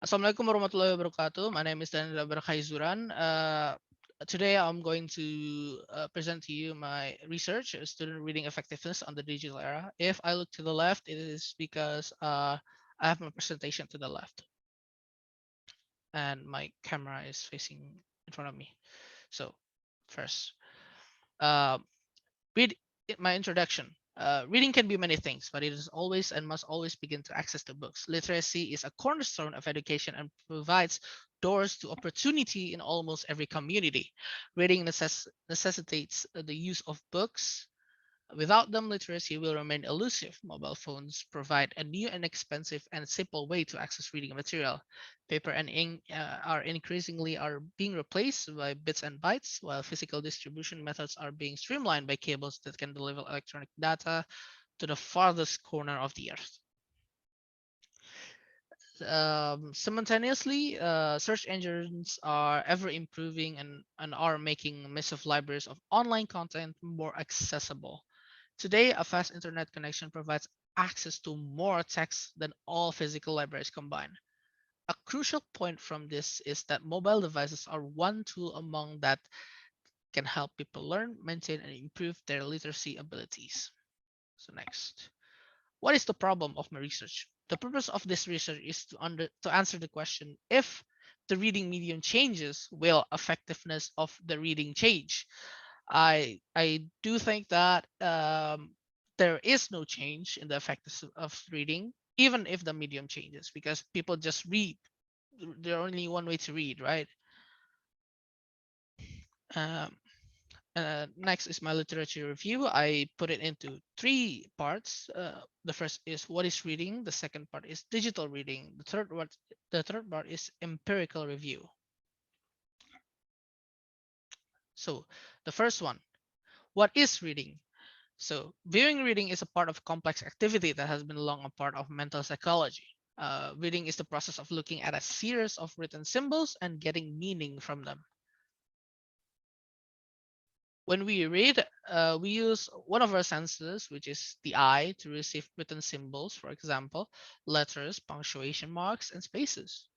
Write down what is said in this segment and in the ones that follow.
Assalamualaikum warahmatullahi wabarakatuh. My name is Danendra. Today I'm going to present to you my research, student reading effectiveness on the digital era. If I look to the left, it is because I have my presentation to the left and my camera is facing in front of me. So first, uh, read my introduction. Reading can be many things, but it is always and must always begin to access the books. Literacy is a cornerstone of education and provides doors to opportunity in almost every community. Reading necessitates the use of books. Without them, literacy will remain elusive. Mobile phones provide a new and expensive and simple way to access reading material. Paper and ink are increasingly are being replaced by bits and bytes, while physical distribution methods are being streamlined by cables that can deliver electronic data to the farthest corner of the earth. Simultaneously, search engines are ever improving and are making massive libraries of online content more accessible. Today, a fast internet connection provides access to more text than all physical libraries combined. A crucial point from this is that mobile devices are one tool among that can help people learn, maintain, and improve their literacy abilities. So next, what is the problem of my research? The purpose of this research is to answer the question, if the reading medium changes, will effectiveness of the reading change? I do think that there is no change in the effectiveness of reading, even if the medium changes, because people just read. There's only one way to read, right? Um, Next is my literature review. I put it into three parts. The first is what is reading. The second part is digital reading. The third part is empirical review. So the first one, what is reading? So viewing reading is a part of complex activity that has been long a part of mental psychology. Reading is the process of looking at a series of written symbols and getting meaning from them. When we read, we use one of our senses, which is the eye, to receive written symbols, for example, letters, punctuation marks, and spaces.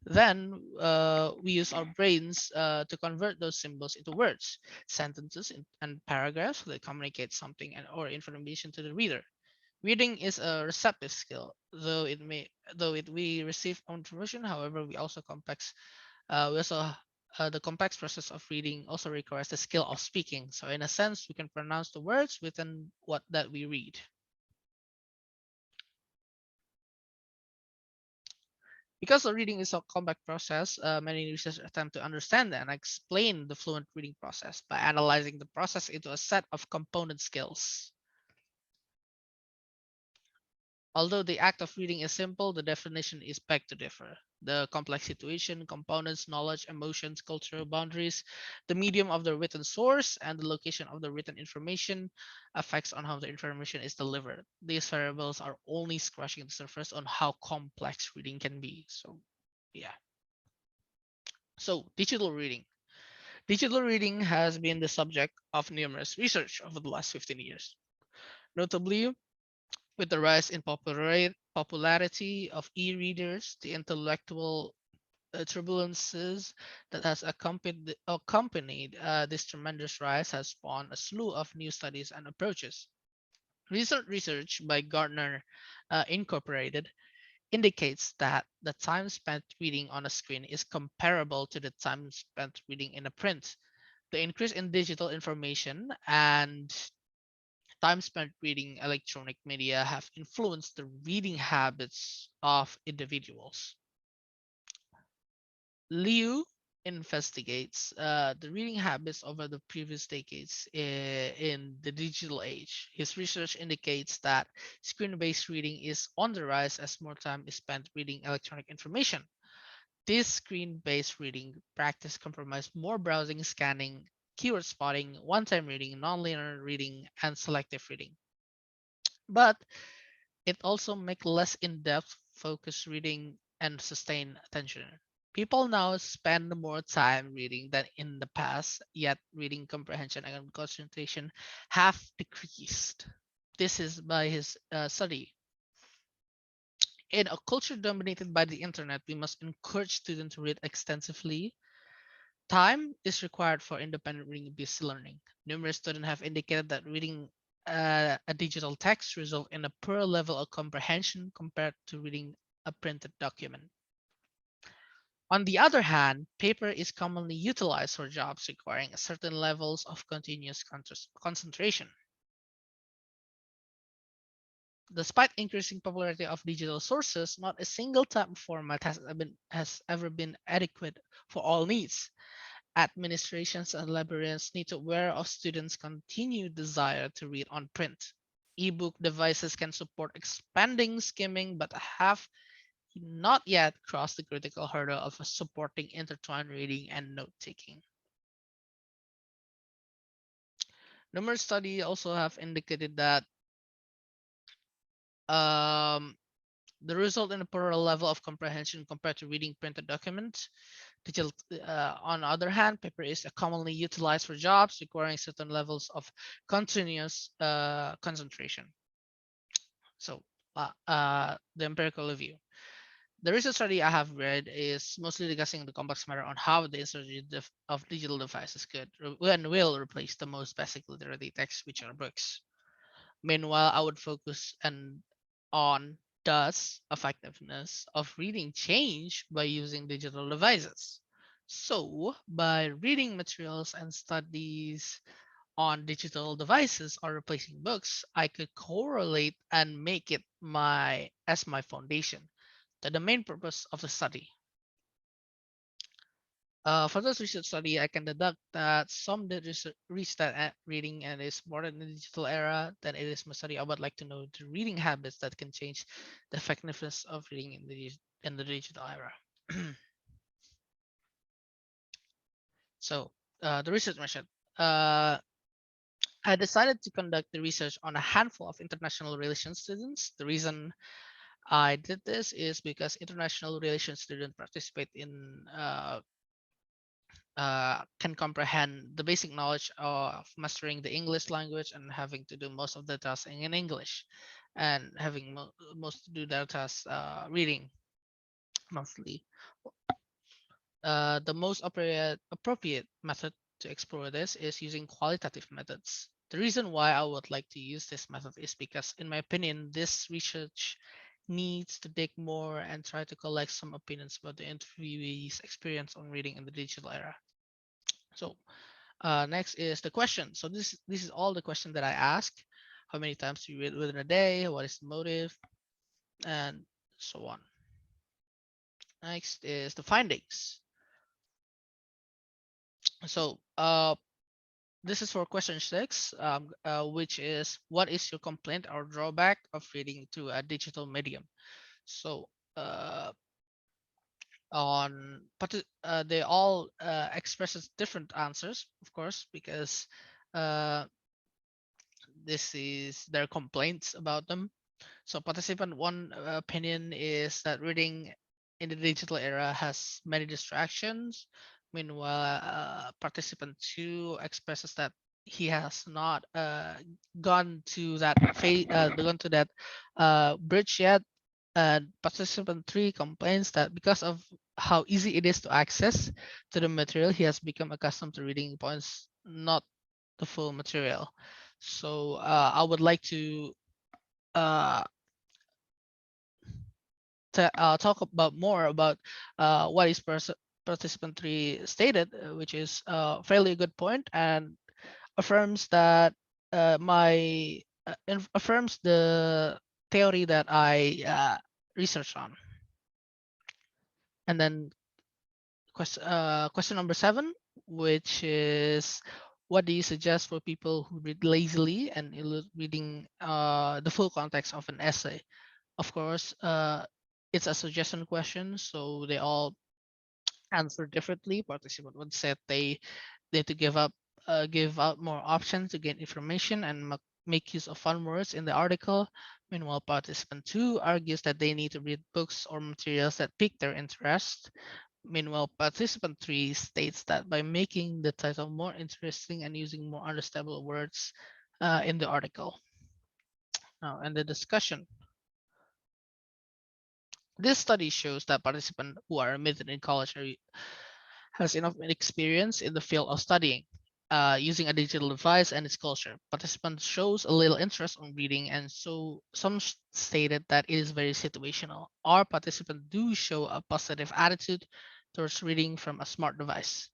Then we use our brains to convert those symbols into words, sentences, and paragraphs that communicate something or information to the reader. Reading is a receptive skill, we receive information. However, we also the complex process of reading also requires the skill of speaking. So in a sense, we can pronounce the words within what that we read. Because the reading is a complex process, many users attempt to understand and explain the fluent reading process by analyzing the process into a set of component skills. Although the act of reading is simple, the definition is pegged to differ. The complex situation, components, knowledge, emotions, cultural boundaries, the medium of the written source, and the location of the written information affects on how the information is delivered. These variables are only scratching the surface on how complex reading can be. So, yeah. So, digital reading. Digital reading has been the subject of numerous research over the last 15 years. Notably, with the rise in popularity of e-readers, the intellectual turbulences that has accompanied this tremendous rise has spawned a slew of new studies and approaches. Recent research by Gartner Incorporated indicates that the time spent reading on a screen is comparable to the time spent reading in a print. The increase in digital information and time spent reading electronic media have influenced the reading habits of individuals. Liu investigates the reading habits over the previous decades in the digital age. His research indicates that screen-based reading is on the rise as more time is spent reading electronic information. This screen-based reading practice comprises more browsing, scanning, keyword spotting, one-time reading, nonlinear reading, and selective reading. But it also makes less in-depth focused reading and sustained attention. People now spend more time reading than in the past, yet reading comprehension and concentration have decreased. This is by his study. In a culture dominated by the internet, we must encourage students to read extensively. Time is required for independent reading-based learning. Numerous students have indicated that reading a digital text results in a poor level of comprehension compared to reading a printed document. On the other hand, paper is commonly utilized for jobs requiring certain levels of continuous concentration. Despite increasing popularity of digital sources, not a single type of format has ever been adequate for all needs. Administrations and librarians need to aware of students' continued desire to read on print. Ebook devices can support expanding skimming, but have not yet crossed the critical hurdle of supporting intertwined reading and note-taking. Numerous studies also have indicated that um, the result in a poorer level of comprehension compared to reading printed documents. Digital, on the other hand, paper is commonly utilized for jobs requiring certain levels of continuous concentration. So, the empirical review. The recent study I have read is mostly discussing the complex matter on how the insertion of digital devices could and will replace the most basic literary texts, which are books. Meanwhile, I would focus on does effectiveness of reading change by using digital devices. So, by reading materials and studies on digital devices or replacing books, I could correlate and make it my foundation to the main purpose of the study. For this research study, I can deduct that some did reach that at reading and is more in the digital era than it is my study. I would like to know the reading habits that can change the effectiveness of reading in the digital era. So the research mission. Uh, I decided to conduct the research on a handful of international relations students. The reason I did this is because international relations students participate in can comprehend the basic knowledge of mastering the English language and having to do most of the tasks in English and having most to do their tasks reading mostly. The most appropriate method to explore this is using qualitative methods. The reason why I would like to use this method is because, in my opinion, this research needs to dig more and try to collect some opinions about the interviewees' experience on reading in the digital era. So next is the question. So this is all the question that I ask. How many times do you read within a day? What is the motive? And so on. Next is the findings. So this is for question 6, which is what is your complaint or drawback of reading to a digital medium? So they all expresses different answers, of course, because uh, this is their complaints about them. So participant one opinion is that reading in the digital era has many distractions. Meanwhile, participant two expresses that he has not gone to that bridge yet. And participant three complains that because of how easy it is to access to the material, he has become accustomed to reading points, not the full material. So I would like to uh, talk about more about what is participant three stated, which is a fairly good point and affirms that affirms the theory that I researched on. And then question number 7, which is what do you suggest for people who read lazily and reading the full context of an essay? Of course, it's a suggestion question, so they all answer differently. Participant would say they need to give out more options to gain information and make use of fun words in the article. Meanwhile, participant 2 argues that they need to read books or materials that pique their interest. Meanwhile, participant 3 states that by making the title more interesting and using more understandable words in the article. Now, in the discussion, this study shows that participants who are admitted in college has enough experience in the field of studying using a digital device and its culture. Participants shows a little interest on reading, and so some stated that it is very situational. Our participants do show a positive attitude towards reading from a smart device.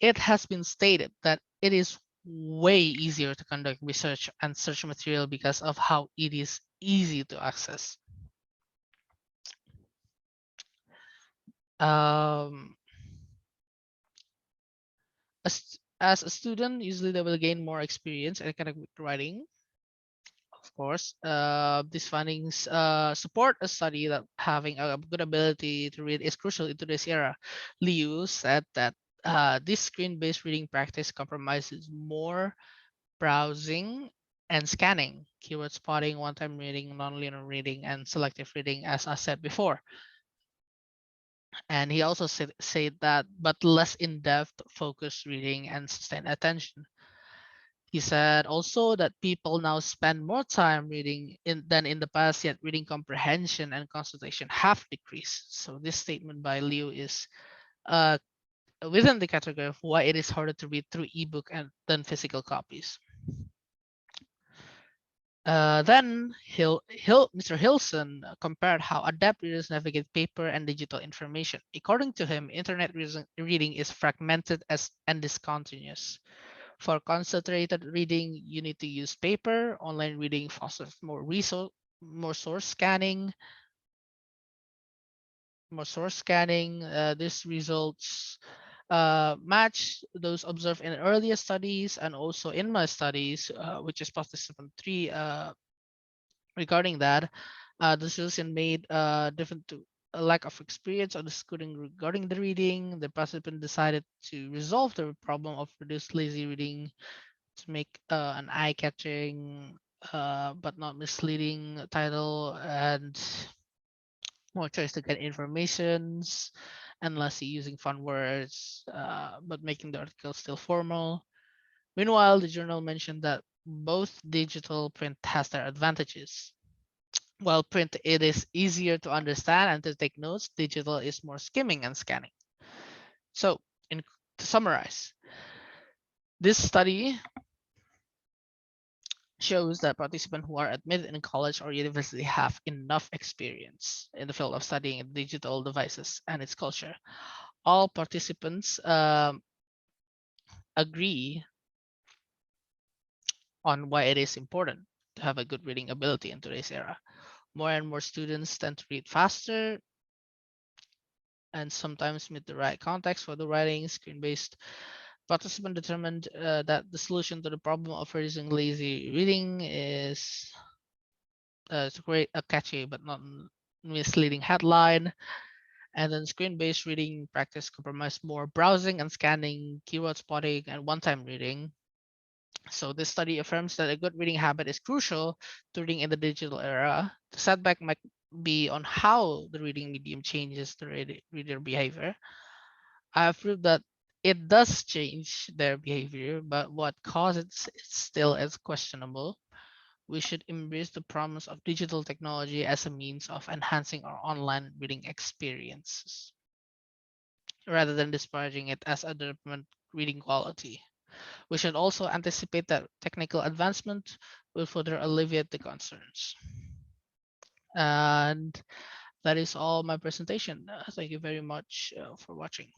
It has been stated that it is way easier to conduct research and search material because of how it is easy to access. Um, as a student, usually they will gain more experience in academic writing. Of course, these findings support a study that having a good ability to read is crucial in today's era. Liu said that this screen-based reading practice compromises more browsing and scanning, keyword spotting, one-time reading, nonlinear reading, and selective reading, as I said before. And he also said that, but less in-depth, focused reading and sustained attention. He said also that people now spend more time reading than in the past, yet reading comprehension and concentration have decreased. So this statement by Liu is uh, within the category of why it is harder to read through ebook and than physical copies. Then Mr. Hilson compared how adept readers navigate paper and digital information. According to him, internet reading is fragmented and discontinuous. For concentrated reading, you need to use paper. Online reading fosters more source scanning, these results match those observed in earlier studies and also in my studies, which is participant 3. Regarding that, the solution made different to a lack of experience or discussing regarding the reading. The participant decided to resolve the problem of reduced lazy reading to make an eye-catching but not misleading title and more choice to get informations and less using fun words, but making the article still formal. Meanwhile, the journal mentioned that both digital print has their advantages. While print it is easier to understand and to take notes, digital is more skimming and scanning. So, to summarize, this study shows that participants who are admitted in college or university have enough experience in the field of studying digital devices and its culture. All participants agree on why it is important to have a good reading ability in today's era. More and more students tend to read faster and sometimes meet the right context for the writing. Screen-based participant determined that the solution to the problem of reducing lazy reading is to create a catchy but not misleading headline. And then screen-based reading practice compromise more browsing and scanning, keyword spotting, and one-time reading. So this study affirms that a good reading habit is crucial to reading in the digital era. The setback might be on how the reading medium changes the reader behavior. I have proved that it does change their behavior, but what causes it still is questionable. We should embrace the promise of digital technology as a means of enhancing our online reading experiences rather than disparaging it as a detriment reading quality. We should also anticipate that technical advancement will further alleviate the concerns. And that is all my presentation. Thank you very much for watching.